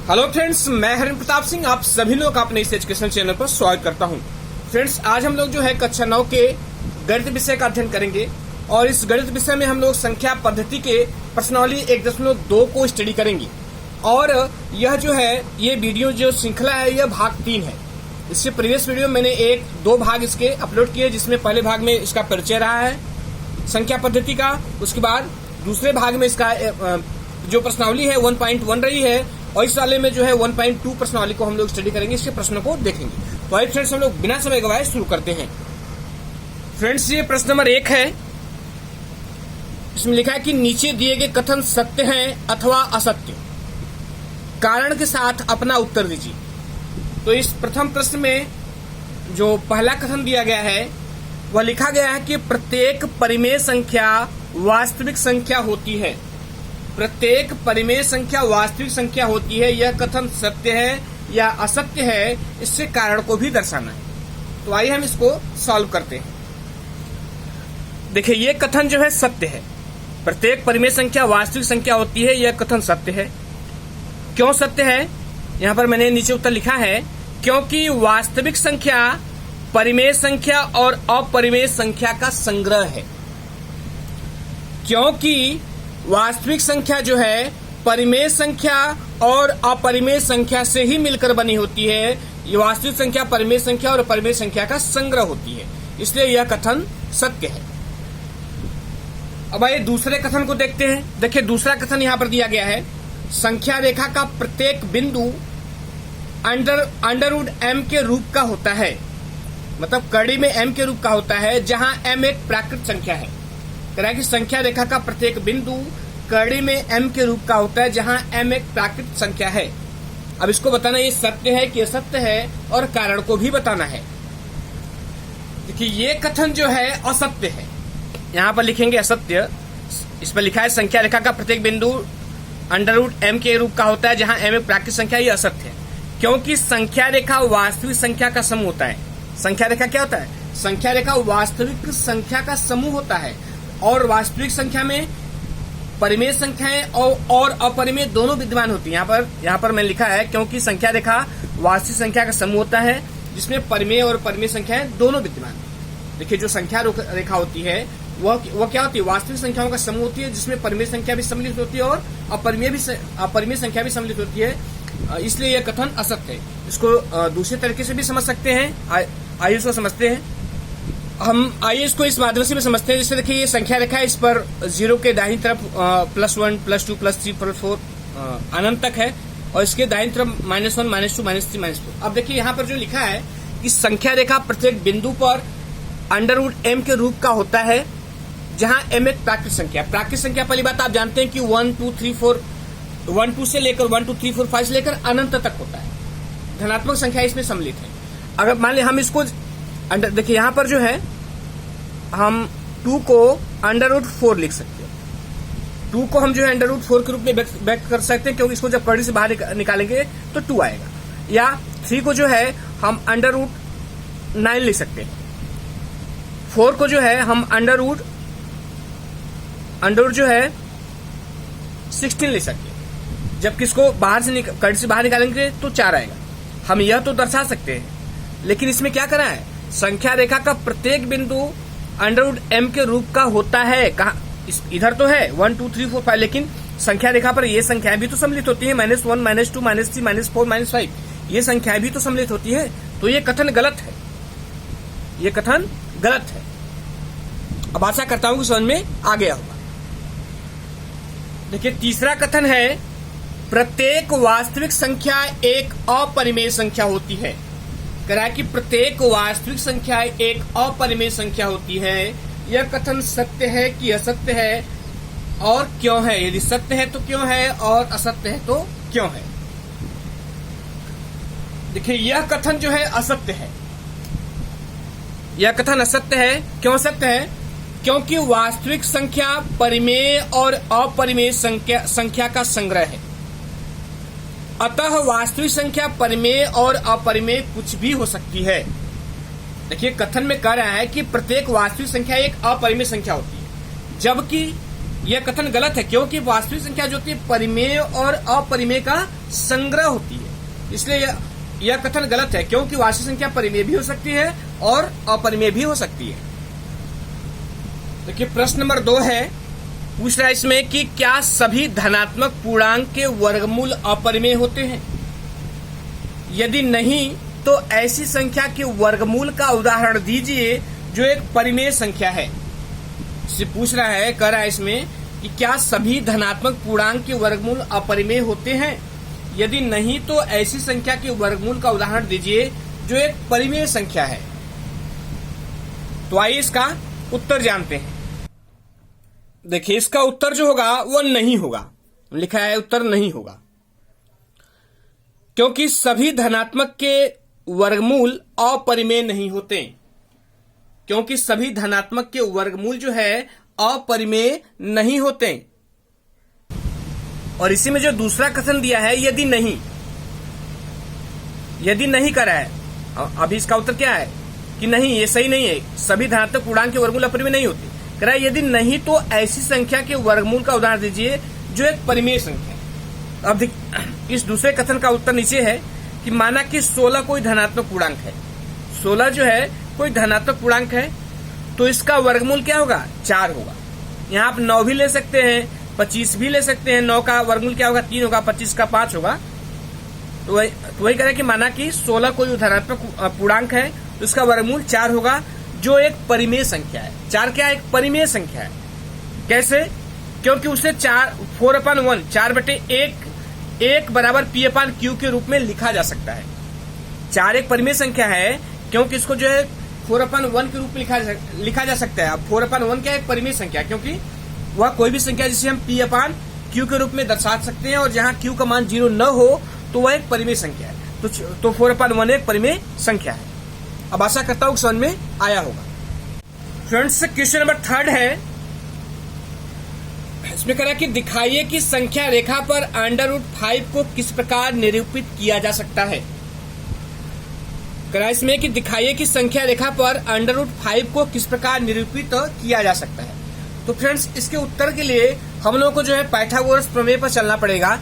Hello friends, मैं हरिन प्रताप सिंह आप सभी लोग का अपने इस एजुकेशन चैनल पर स्वागत करता हूं। फ्रेंड्स, आज हम लोग जो है कक्षा 9 के गणित विषय का अध्ययन करेंगे और इस गणित विषय में हम लोग संख्या पद्धति के प्रश्नावली 1.2 को स्टडी करेंगे। और यह जो है ये वीडियो जो श्रृंखला है यह भाग 3 है। इससे प्रीवियस वीडियो मैंने 2 भाग इसके अपलोड किए, जिसमें पहले भाग में इसका परिचय रहा है संख्या पद्धति का। उसके बाद दूसरे भाग में इसका जो प्रश्नावली है 1.1 रही है और इस वाले में जो है 1.2 प्रश्नावली को हम लोग स्टडी करेंगे, इसके प्रश्नों को देखेंगे। तो आइए फ्रेंड्स, हम लोग बिना समय गवाए शुरू करते हैं। फ्रेंड्स, ये प्रश्न नंबर 1 है। इसमें लिखा है कि नीचे दिए गए कथन सत्य हैं अथवा असत्य, कारण के साथ अपना उत्तर दीजिए। तो इस प्रथम प्रश्न में जो पहला कथन दिया गया है वह लिखा गया है कि प्रत्येक परिमेय संख्या वास्तविक संख्या होती है। प्रत्येक परिमेय संख्या वास्तविक संख्या होती है, यह कथन सत्य है या असत्य है, इससे कारण को भी दर्शाना है। तो आइए हम इसको सॉल्व करते हैं। देखिए, यह कथन जो है सत्य है। प्रत्येक परिमेय संख्या वास्तविक संख्या होती है, यह कथन सत्य है। क्यों सत्य है? यहां पर मैंने नीचे उत्तर लिखा है, क्योंकि वास्तविक संख्या परिमेय संख्या और अपरिमेय संख्या का संग्रह है। क्योंकि वास्तविक संख्या जो है परिमेय संख्या और अपरिमेय संख्या से ही मिलकर बनी होती है। ये वास्तविक संख्या परिमेय संख्या और अपरिमेय संख्या का संग्रह होती है, इसलिए यह कथन सत्य है। अब आइए दूसरे कथन को देखते हैं। देखिए, दूसरा कथन यहां पर दिया गया है, संख्या रेखा का प्रत्येक बिंदु अंडर रूट m के रूप का होता है। मतलब कड़ी में m के रूप का होता है, जहां m एक प्राकृत संख्या है। कह रहा है कि संख्या रेखा का प्रत्येक बिंदु कड़ी में m के रूप का होता है, जहां m एक प्राकृत संख्या है। अब इसको बताना ये सत्य है कि असत्य है और कारण को भी बताना है। देखिए, ये कथन जो है असत्य है। यहां पर लिखेंगे असत्य। इस पर लिखा है संख्या रेखा का प्रत्येक बिंदु अंडर रूट m के रूप का होता है, जहां m एक प्राकृत संख्या, ये असत्य है। क्योंकि संख्या रेखा वास्तविक संख्या का समूह होता है। संख्या रेखा क्या होता है? संख्या रेखा वास्तविक संख्या का समूह होता है और वास्तविक संख्या में परिमेय संख्याएं और अपरिमेय दोनों विद्यमान होती है। यहाँ पर मैंने लिखा है, क्योंकि संख्या रेखा वास्तविक संख्या का समूह होता है जिसमें परिमेय और अपरिमेय संख्याएं दोनों विद्यमान है। देखिए, जो संख्या रेखा होती है वह क्या होती है? वास्तविक संख्याओं का समूह होती है, जिसमें परिमेय संख्या भी सम्मिलित होती है और अपरिमेय संख्या भी सम्मिलित होती है, इसलिए यह कथन असत्य है। इसको दूसरे तरीके से भी समझ सकते हैं। आइए इसको समझते हैं। आइए इसको इस माध्यम से भी समझते हैं। जैसे देखिए, ये संख्या रेखा है, इस पर 0 के दाहिनी तरफ +1 +2 +3 +4 अनंत तक है और इसके दाहिनी तरफ -1 -2 -3 -4। अब देखिए, यहाँ पर जो लिखा है कि संख्या रेखा प्रत्येक बिंदु पर अंडर रूट m के रूप का होता है, जहां m एक प्राकृत संख्या। प्राकृत संख्या पहली बात आप जानते हैं कि 1 2 3 4 1 2 से लेकर 1 2 3 4 5 से लेकर अनंत तक होता है। धनात्मक संख्या इसमें सम्मिलित है। अगर मान लिया हम इसको देखिए, यहाँ पर जो है हम 2 को अंडर रूट 4 लिख सकते हैं। 2 को हम जो है अंडर रूट 4 के रूप में व्यक्त कर सकते हैं, क्योंकि इसको जब कड़ी से बाहर निकालेंगे तो 2 आएगा। या 3 को जो है हम अंडर रूट 9 लिख सकते हैं। 4 को जो है हम अंडर रूट जो है 16 लिख सकते हैं, जबकि इसको कड़ी से बाहर निकालेंगे तो 4 आएगा। हम यह तो दर्शा सकते हैं, लेकिन इसमें क्या करना है? संख्या रेखा का प्रत्येक बिंदु अंडर रूट m के रूप का होता है। कहा इधर तो है 1 2 3 4 5, लेकिन संख्या रेखा पर ये संख्याएं भी तो सम्मिलित होती है, -1 -2 -3 -4 -5, ये संख्याएं भी तो सम्मिलित होती है। तो ये कथन गलत है, ये कथन गलत है। अब आशा करता हूं कि समझ में आ गया होगा। देखिए, तीसरा कथन है, प्रत्येक वास्तविक संख्या एक अपरिमेय संख्या होती है। कह रहा है कि प्रत्येक वास्तविक संख्या एक अपरिमेय संख्या होती है। यह कथन सत्य है कि असत्य है और क्यों है? यदि सत्य है तो क्यों है और असत्य है तो क्यों है? देखिए, यह कथन जो है असत्य है। यह कथन असत्य है। क्यों असत्य है? क्योंकि वास्तविक संख्या परिमेय और अपरिमेय संख्या का संग्रह है। अतः वास्तविक संख्या परिमेय और अपरिमेय कुछ भी हो सकती है। देखिए, कथन में कह रहा है कि प्रत्येक वास्तविक संख्या एक अपरिमेय संख्या होती है, जबकि यह कथन गलत है, क्योंकि वास्तविक संख्या जो होती है परिमेय और अपरिमेय का संग्रह होती है। इसलिए यह कथन गलत है, क्योंकि वास्तविक संख्या परिमेय भी हो सकती है और अपरिमेय भी हो सकती है। देखिए प्रश्न नंबर 2 है, पूछ रहा है इसमें कि क्या सभी धनात्मक पूर्णांक के वर्गमूल अपरिमेय होते हैं? यदि नहीं तो ऐसी संख्या के वर्गमूल का उदाहरण दीजिए जो एक परिमेय संख्या है। इससे पूछ रहा है, कह रहा है इसमें कि क्या सभी धनात्मक पूर्णांक के वर्गमूल अपरिमेय होते हैं? यदि नहीं तो ऐसी संख्या के वर्गमूल का उदाहरण दीजिए जो एक परिमेय संख्या है। तो आइए इसका उत्तर जानते हैं। देखिए इसका उत्तर जो होगा वो नहीं होगा, लिखा है उत्तर नहीं होगा, क्योंकि सभी धनात्मक के वर्गमूल अपरिमेय नहीं होते, क्योंकि सभी धनात्मक के वर्गमूल जो है अपरिमेय नहीं होते। और इसी में जो दूसरा कथन दिया है यदि नहीं करा है, अभी इसका उत्तर क्या है कि नहीं, ये सही नहीं है, सभी धनात्मक पूर्णांक के वर्गमूल अपरिमेय नहीं होते। कह रहा है यदि नहीं तो ऐसी संख्या के वर्गमूल का उदाहरण दीजिए जो एक परिमेय संख्या है। अब इस दूसरे कथन का उत्तर नीचे है कि माना कि 16 कोई धनात्मक पूर्णांक है, 16 जो है कोई धनात्मक पूर्णांक है, तो इसका वर्गमूल क्या होगा? 4 होगा। यहाँ आप 9 भी ले सकते हैं, 25 भी ले सकते हैं। 9 का वर्गमूल क्या होगा? 3 होगा। 25 का 5 होगा। तो वही कह रहे हैं कि माना कि 16 कोई धनात्मक पूर्णांक है तो इसका वर्गमूल 4 होगा, जो एक परिमेय संख्या है। 4 क्या है? एक परिमेय संख्या है। कैसे? क्योंकि उसे 4/1 4/1 बराबर p/q के रूप में लिखा जा सकता है। 4 एक परिमेय संख्या है क्योंकि इसको जो है 4/1 के रूप में लिखा जा सकता है। अब 4/1 क्या है? एक परिमेय संख्या, क्योंकि वह कोई भी संख्या जिसे हम p/q के रूप में दर्शा सकते हैं और जहां q का मान 0 न हो तो वह एक परिमेय संख्या है। तो 4/1 एक परिमेय संख्या है। अब आशा करता हूं समझ में आया होगा। फ्रेंड्स क्वेश्चन नंबर 3 है, इसमें कह रहा है कि दिखाइए कि संख्या रेखा पर √5 को किस प्रकार निरूपित किया जा सकता है। कह रहा है इसमें कि दिखाइए कि संख्या रेखा पर √5 को किस प्रकार निरूपित किया जा सकता है। तो फ्रेंड्स इसके उत्तर के लिए हम लोगों को जो है पाइथागोरस प्रमेय पर चलना पड़ेगा।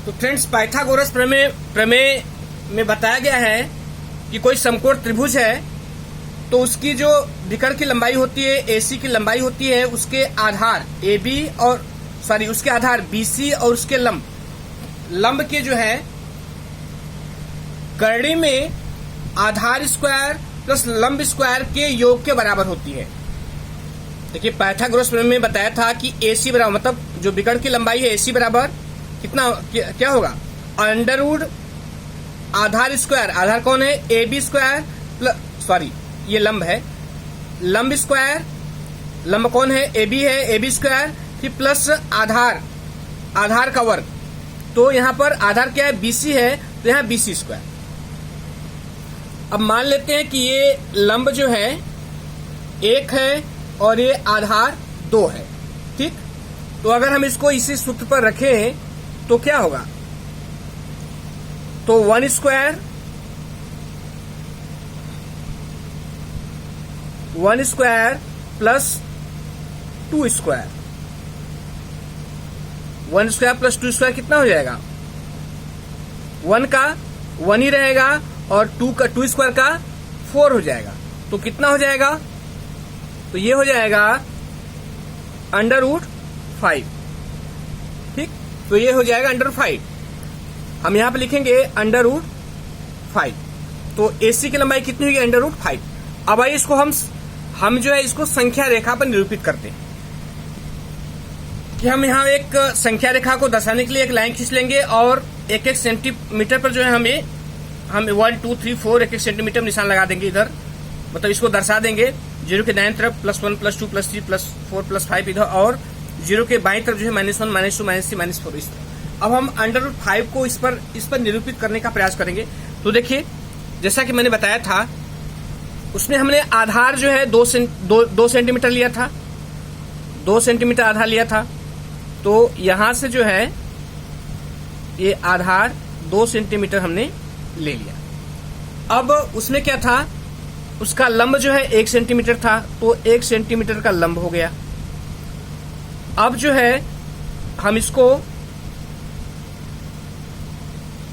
तो फ्रेंड्स पाइथागोरस प्रमेय में बताया गया है कि कोई समकोण त्रिभुज है तो उसकी जो विकर्ण की लंबाई होती है, AC की लंबाई होती है, उसके आधार उसके आधार BC और उसके लंब के जो है करणी में आधार स्क्वायर प्लस लंब स्क्वायर के योग के बराबर होती है। देखिए पाइथागोरस प्रमेय में बताया था कि AC बराबर, मतलब जो विकर्ण की लंबाई है AC बराबर कितना क्या होगा? √ आधार स्क्वायर, आधार कौन है? AB स्क्वायर ये लंब है, लंब स्क्वायर, लंब कौन है? AB है, AB स्क्वायर, फिर प्लस आधार का वर्ग। तो यहाँ पर आधार क्या है? BC है, तो यहाँ BC स्क्वायर। अब मान लेते हैं कि ये लंब जो है 1 है और ये आधार 2 है, ठीक। तो अगर हम इसको इसी सूत्र पर रखें तो क्या होगा? तो 1 square plus 2 square, 1 square plus 2 square कितना हो जाएगा? 1 का 1 ही रहेगा और 2 स्क्वायर का 4 हो जाएगा। तो कितना हो जाएगा? तो ये हो जाएगा √5, ठीक। तो ये हो जाएगा √5। हम यहां पे लिखेंगे √5। तो AC की लंबाई कितनी होगी? √5। अब आइए इसको हम जो है इसको संख्या रेखा पर निरूपित करते हैं कि हम यहाँ एक संख्या रेखा को दर्शाने के लिए एक लाइन खींच लेंगे और 1-1 सेंटीमीटर पर जो है हम 1 2 3 4 1-1 सेंटीमीटर निशान लगा देंगे इधर, मतलब इसको दर्शा देंगे। 0 के दाईं तरफ +1 +2 +3 +4 +5 इधर, और 0 के बाईं तरफ जो है -1 -2 -3 -4 इस तरह। अब हम √5 को इस पर निरूपित करने का प्रयास करेंगे। तो देखिए जैसा कि मैंने बताया था उसमें हमने आधार जो है 2 सेंटीमीटर लिया था, 2 सेंटीमीटर आधार लिया था। तो यहां से जो है ये आधार 2 सेंटीमीटर हमने ले लिया। अब उसमें क्या था? उसका लंब जो है 1 सेंटीमीटर था, तो 1 सेंटीमीटर का लंब हो गया। अब जो है हम इसको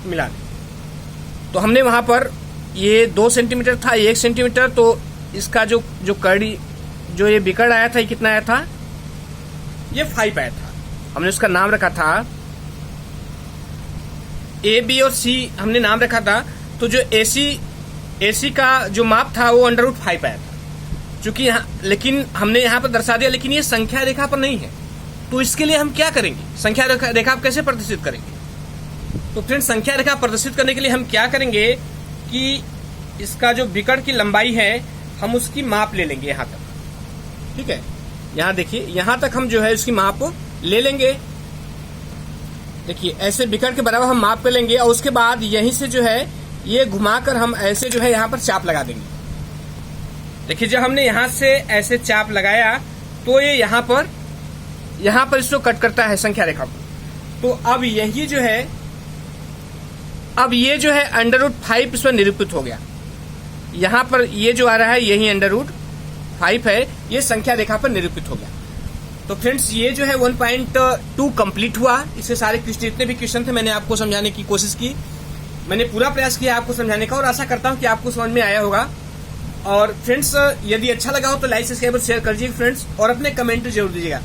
मिला दें। तो हमने वहां पर ये 2 सेंटीमीटर था, 1 सेंटीमीटर, तो इसका जो कड़ी जो ये बिकड़ आया था, ये कितना आया था? ये 5 आया था। हमने उसका नाम रखा था ए, बी और सी हमने नाम रखा था। तो जो एसी का जो माप था वो √5 आया था। चूंकि लेकिन हमने यहाँ पर दर्शा दिया, लेकिन ये संख्या रेखा पर नहीं है। तो इसके लिए हम क्या करेंगे? संख्या रेखा आप कैसे प्रदर्शित करेंगे? तो फ्रेंड्स, संख्या रेखा प्रदर्शित करने के लिए हम क्या करेंगे कि इसका जो बिकड़ की लंबाई है हम उसकी माप ले लेंगे यहाँ तक। ठीक है, यहाँ देखिए, यहाँ तक हम जो है उसकी माप ले लेंगे। देखिए ऐसे बिकड़ के बराबर हम माप कर लेंगे और उसके बाद यहीं से जो है ये घुमाकर हम ऐसे जो है यहाँ पर चाप लगा देंगे। देखिए जब हमने यहाँ से ऐसे चाप लगाया तो ये यहाँ पर इसको कट करता है संख्या रेखा को। तो अब यही जो है, अब ये जो है √5 इस पर निरूपित हो गया। यहाँ पर ये जो आ रहा है यही √5 है, ये संख्या रेखा पर निरूपित हो गया। तो फ्रेंड्स ये जो है 1.2 कंप्लीट हुआ। इससे सारे जितने भी क्वेश्चन थे मैंने आपको समझाने की कोशिश की। मैंने पूरा प्रयास किया आपको समझाने का और आशा करता हूँ कि आपको समझ में आया होगा। और फ्रेंड्स यदि अच्छा लगा हो तो लाइक, सब्सक्राइब और शेयर करिए फ्रेंड्स, और अपने कमेंट जरूर दीजिएगा।